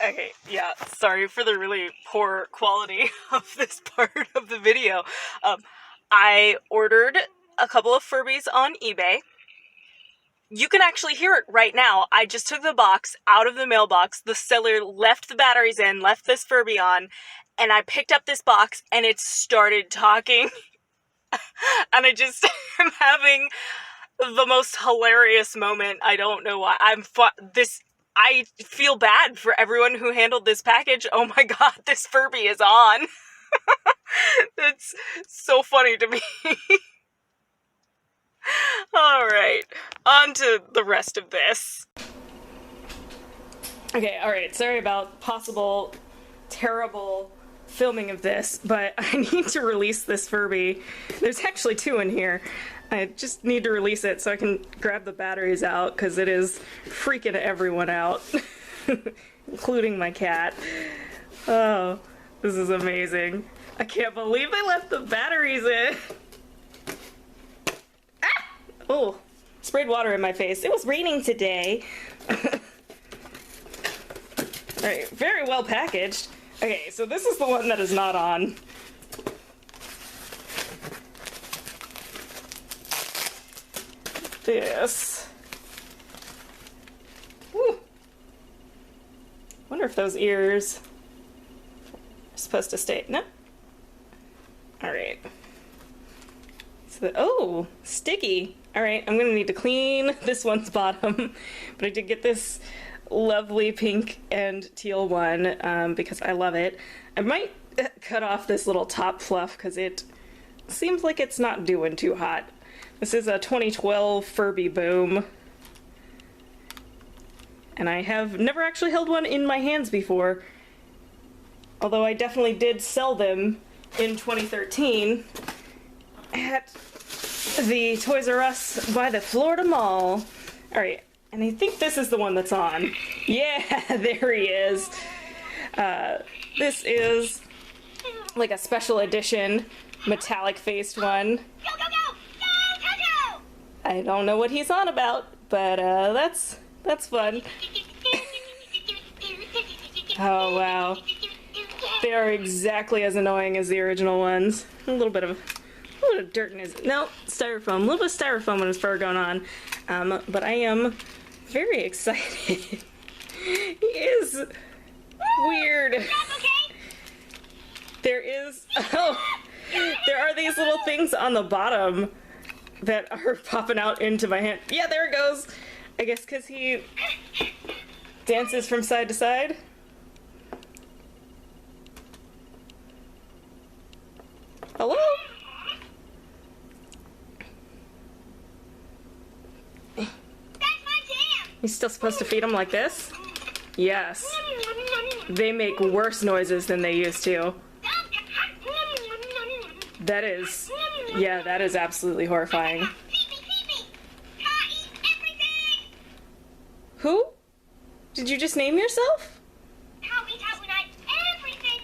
Okay, yeah, sorry for the really poor quality of this part of the video. I ordered a couple of Furbies on eBay. You can actually hear it right now. I just took the box out of the mailbox. The seller left the batteries in, left this Furby on, and I picked up this box and it started talking. And I just am having the most hilarious moment. I don't know why. I feel bad for everyone who handled this package. Oh my god, this Furby is on. That's so funny to me. Alright, on to the rest of this. Okay, alright, sorry about possible terrible filming of this, but I need to release this Furby. There's actually two in here. I just need to release it so I can grab the batteries out, because it is freaking everyone out, including my cat. Oh, this is amazing. I can't believe they left the batteries in. Ah! Oh, sprayed water in my face. It was raining today. Alright, very well packaged. Okay, so this is the one that is not on. This. Woo. Wonder if those ears are supposed to stay. No? Alright. So, oh, sticky. Alright, I'm gonna need to clean this one's bottom. But I did get this lovely pink and teal one because I love it. I might cut off this little top fluff because it seems like it's not doing too hot. This is a 2012 Furby Boom. And I have never actually held one in my hands before. Although I definitely did sell them in 2013 at the Toys R Us by the Florida Mall. Alright, and I think this is the one that's on. Yeah, there he is. This is like a special edition metallic faced one. Go, go, go! Go, go, go! I don't know what he's on about, but that's fun. Oh wow. They are exactly as annoying as the original ones. A little bit of dirt in his... No, styrofoam. A little bit of styrofoam in his fur going on. But I am very excited. He is weird. Okay? There is... Oh, there are these little things on the bottom that are popping out into my hand. Yeah, there it goes. I guess because he dances from side to side. Hello? That's my jam! You're still supposed to feed them like this? Yes. They make worse noises than they used to. That is... Yeah, that is absolutely horrifying. Feed me! Can't eat everything! Who? Did you just name yourself? Can't eat out when I everything!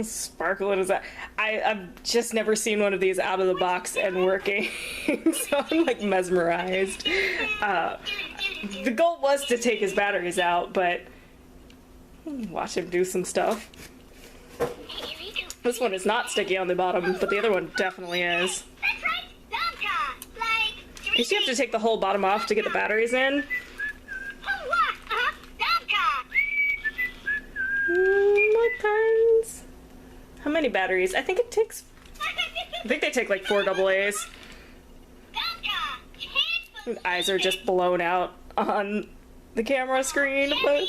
Sparkling is that? I've just never seen one of these out of the box and working, so I'm like mesmerized. The goal was to take his batteries out, but watch him do some stuff. This one is not sticky on the bottom, but the other one definitely is. That's right! Donka! Like... You have to take the whole bottom off to get the batteries in. Oh, what? Donka! My pens. How many batteries? I think it takes... I think they take like 4 AA's. Donka! Kids! Eyes are just blown out on the camera screen, but...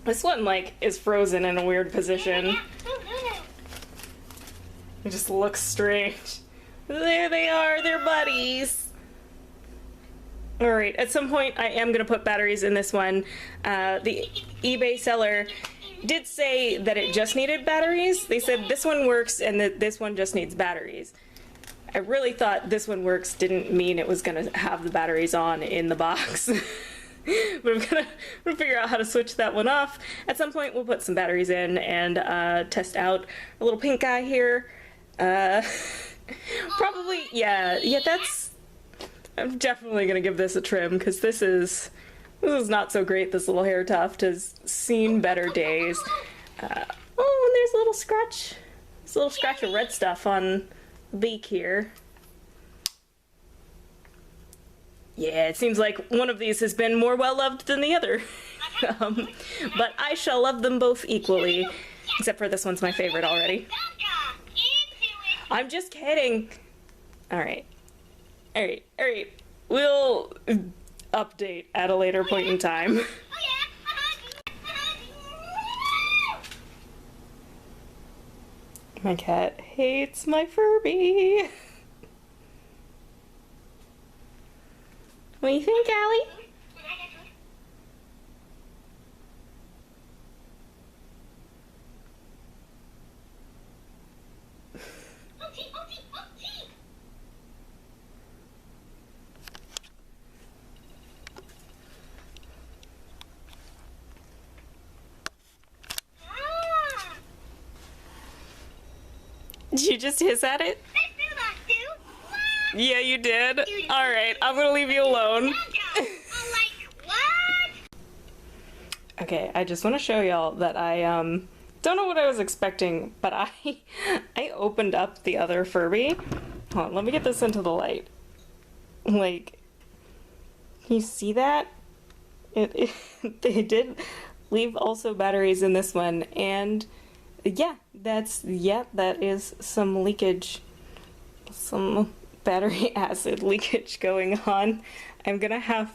This one, like, is frozen in a weird position. It just looks strange. There they are, they're buddies! Alright, at some point I am going to put batteries in this one. The eBay seller did say that it just needed batteries. They said this one works and that this one just needs batteries. I really thought this one works didn't mean it was going to have the batteries on in the box. But I'm gonna figure out how to switch that one off. At some point we'll put some batteries in and test out a little pink guy here. Probably, yeah, that's... I'm definitely gonna give this a trim because this is not so great. This little hair tuft has seen better days. Oh, and there's a little scratch. There's a little scratch of red stuff on the beak here. Yeah, it seems like one of these has been more well-loved than the other. But I shall love them both equally. Except for this one's my favorite already. I'm just kidding. Alright. Alright. We'll update at a later point in time. My cat hates my Furby. What do you think, Allie? Did you just hiss at it? Yeah, you did. Alright, I'm gonna leave you alone. Okay, I just want to show y'all that I don't know what I was expecting, but I opened up the other Furby. Hold on, let me get this into the light. Like, can you see that? They did leave also batteries in this one, and yeah, that is some leakage, some battery acid leakage going on. I'm gonna have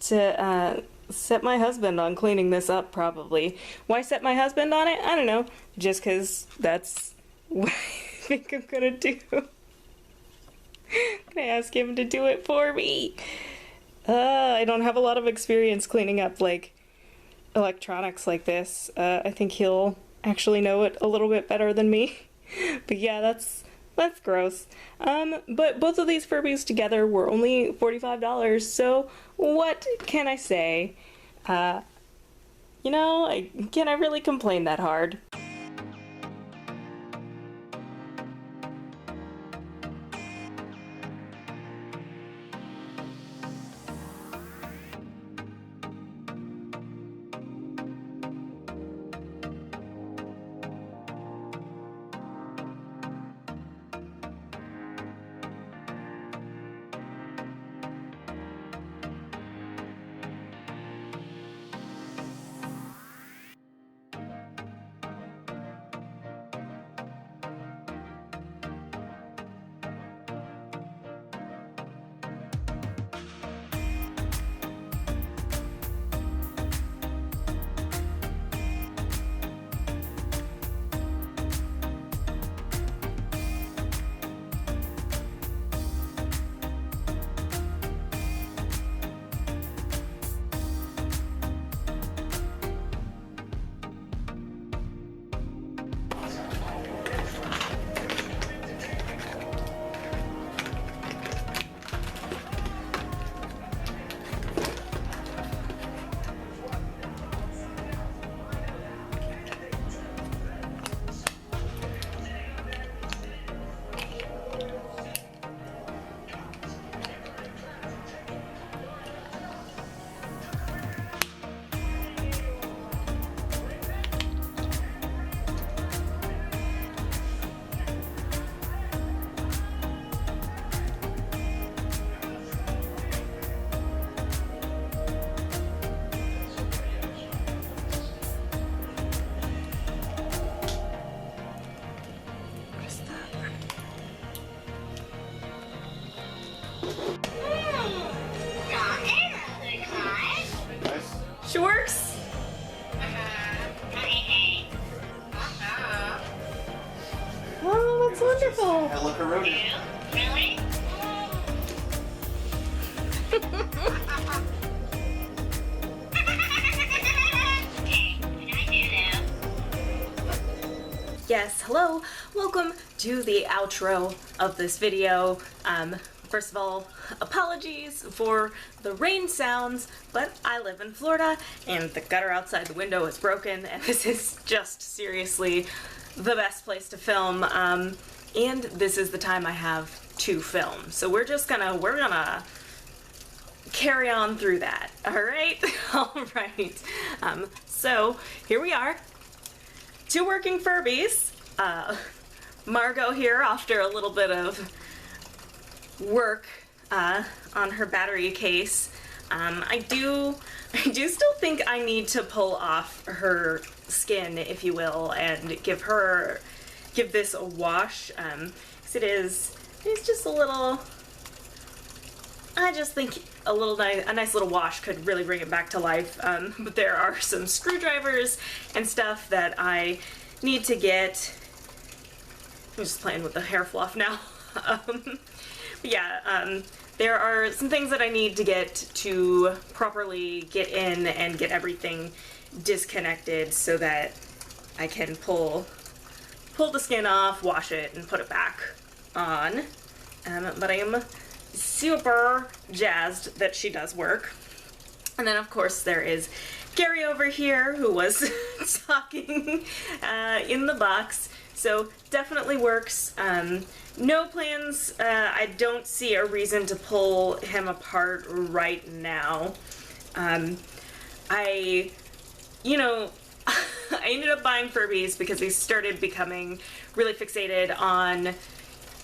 to set my husband on cleaning this up, probably. Why set my husband on it? I don't know. Just because that's what I think I'm gonna do. I'm gonna ask him to do it for me. I don't have a lot of experience cleaning up, like, electronics like this. I think he'll actually know it a little bit better than me. But yeah, that's gross. But both of these Furbies together were only $45, so what can I say? You know, can I really complain that hard? She works. Oh, that's wonderful. Hella corroded. Really? Yes, hello. Welcome to the outro of this video. First of all, apologies for the rain sounds, but I live in Florida and the gutter outside the window is broken and this is just seriously the best place to film. And this is the time I have to film. So we're gonna carry on through that. All right? All right. So here we are. 2 working Furbies. Margot here after a little bit of work on her battery case. I do still think I need to pull off her skin, if you will, and give this a wash. 'Cause it's just a little. I just think a nice little wash could really bring it back to life. But there are some screwdrivers and stuff that I need to get. I'm just playing with the hair fluff now. But yeah, there are some things that I need to get to properly get in and get everything disconnected so that I can pull the skin off, wash it, and put it back on. But I am super jazzed that she does work. And then of course there is Gary over here who was talking in the box. So definitely works. No plans. I don't see a reason to pull him apart right now. I ended up buying Furbies because they started becoming really fixated on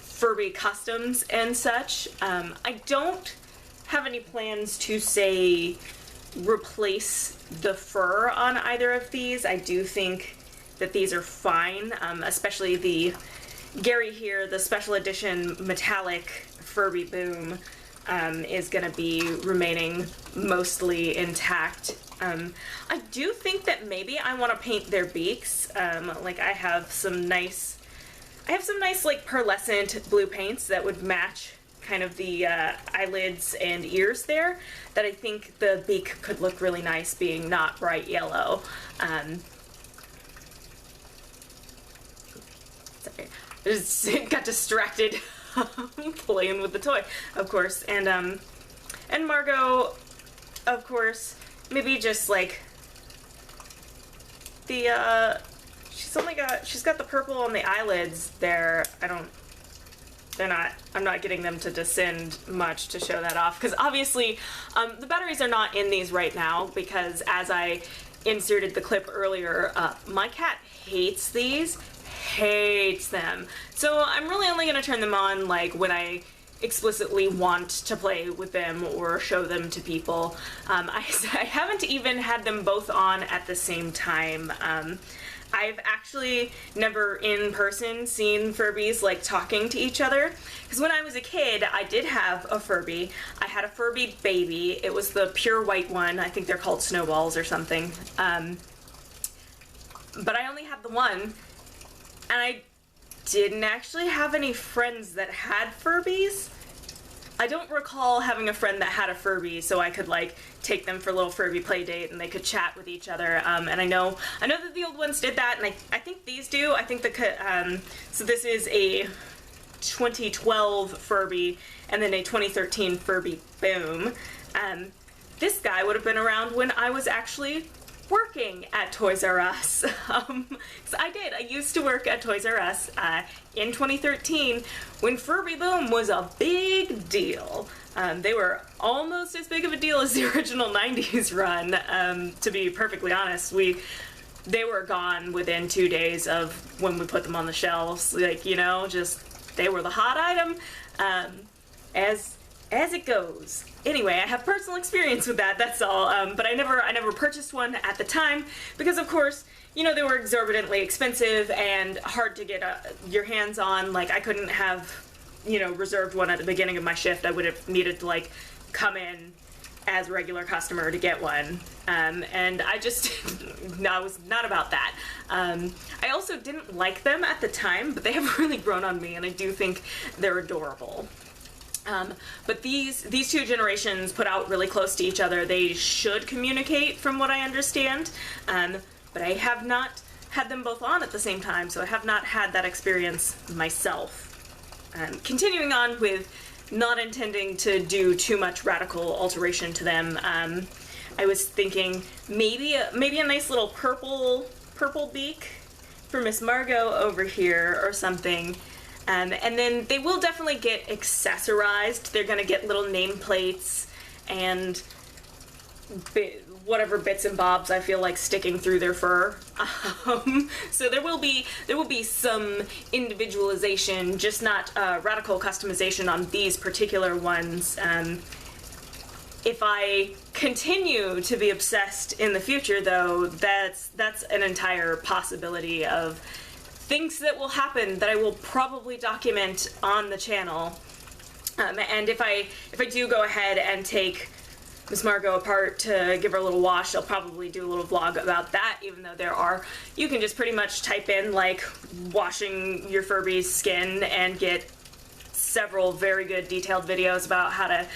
Furby customs and such. I don't have any plans to say replace the fur on either of these. I do think that these are fine, especially the Gary here, the special edition metallic Furby Boom is gonna be remaining mostly intact. I do think that maybe I want to paint their beaks. Like I have some nice like pearlescent blue paints that would match kind of the eyelids and ears there, that I think the beak could look really nice being not bright yellow. Sorry, I just got distracted playing with the toy, of course. And Margot, of course, maybe just like the she's got the purple on the eyelids there. I'm not getting them to descend much to show that off, because obviously the batteries are not in these right now, because as I inserted the clip earlier, my cat hates these, hates them. So I'm really only going to turn them on like when I explicitly want to play with them or show them to people. I haven't even had them both on at the same time. I've actually never in person seen Furbies like talking to each other, because when I was a kid I did have a Furby. I had a Furby baby. It was the pure white one. I think they're called Snowballs or something. But I only had the one, and I didn't actually have any friends that had Furbies. I don't recall having a friend that had a Furby, so I could like take them for a little Furby play date and they could chat with each other. And I know that the old ones did that, and I think these do. I think so this is a 2012 Furby and then a 2013 Furby Boom. This guy would have been around when I was actually working at Toys R Us. So I used to work at Toys R Us in 2013 when Furby Boom was a big deal. They were almost as big of a deal as the original 90s run. To be perfectly honest, they were gone within 2 days of when we put them on the shelves. Like, just they were the hot item, as it goes. Anyway, I have personal experience with that, that's all. But I never purchased one at the time because, of course, they were exorbitantly expensive and hard to get your hands on. Like, I couldn't have, reserved one at the beginning of my shift. I would have needed to, like, come in as a regular customer to get one. And I just, I was not about that. I also didn't like them at the time, but they have really grown on me, and I do think they're adorable. But these two generations put out really close to each other. They should communicate from what I understand, but I have not had them both on at the same time, so I have not had that experience myself. Continuing on with not intending to do too much radical alteration to them, I was thinking maybe a nice little purple beak for Miss Margot over here or something. And then they will definitely get accessorized. They're gonna get little nameplates and whatever bits and bobs I feel like sticking through their fur. So there will be some individualization, just not radical customization on these particular ones. If I continue to be obsessed in the future, though, that's an entire possibility of things that will happen that I will probably document on the channel. And if I do go ahead and take Miss Margot apart to give her a little wash, I'll probably do a little vlog about that, even though you can just pretty much type in like washing your Furby's skin and get several very good detailed videos about how to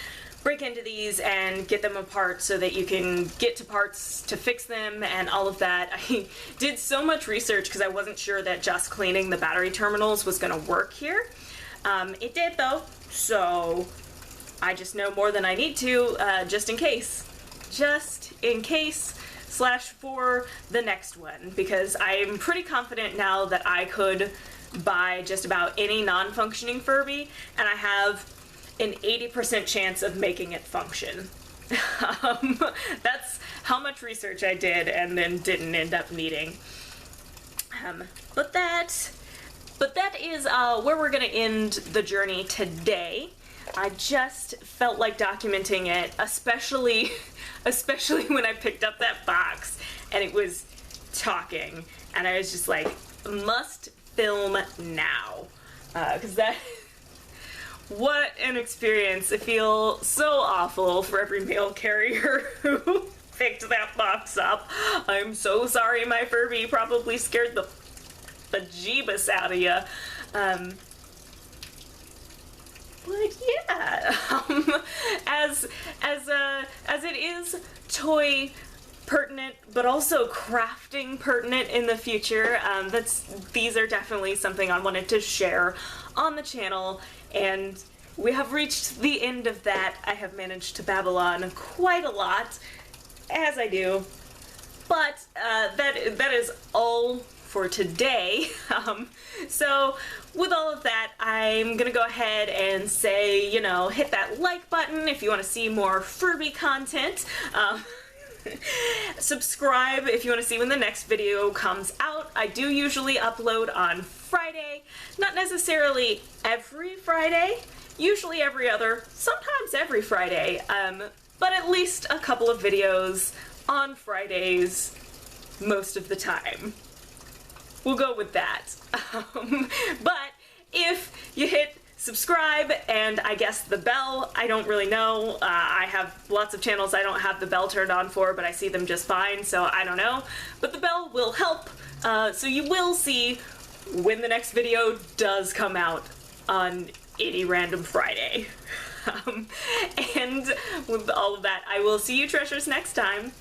break into these and get them apart so that you can get to parts to fix them and all of that. I did so much research because I wasn't sure that just cleaning the battery terminals was going to work here. It did though, so I just know more than I need to, just in case. Just in case / for the next one, because I'm pretty confident now that I could buy just about any non-functioning Furby, and I have an 80% chance of making it function. That's how much research I did and then didn't end up needing. But that is where we're gonna end the journey today. I just felt like documenting it, especially when I picked up that box and it was talking, and I was just like, must film now, because what an experience. I feel so awful for every mail carrier who picked that box up. I'm so sorry, my Furby probably scared the bejeebus out of you. But yeah, as it is toy pertinent, but also crafting pertinent in the future, these are definitely something I wanted to share on the channel, and we have reached the end of that. I have managed to babble on quite a lot, as I do, but that is all for today. So with all of that, I'm gonna go ahead and say, hit that like button if you want to see more Furby content. Subscribe if you want to see when the next video comes out. I do usually upload on Friday, not necessarily every Friday, usually every other, sometimes every Friday, but at least a couple of videos on Fridays most of the time. We'll go with that. But if you hit subscribe and I guess the bell, I don't really know. I have lots of channels I don't have the bell turned on for, but I see them just fine, so I don't know. But the bell will help, so you will see when the next video does come out on any random Friday. And with all of that, I will see you treasures next time.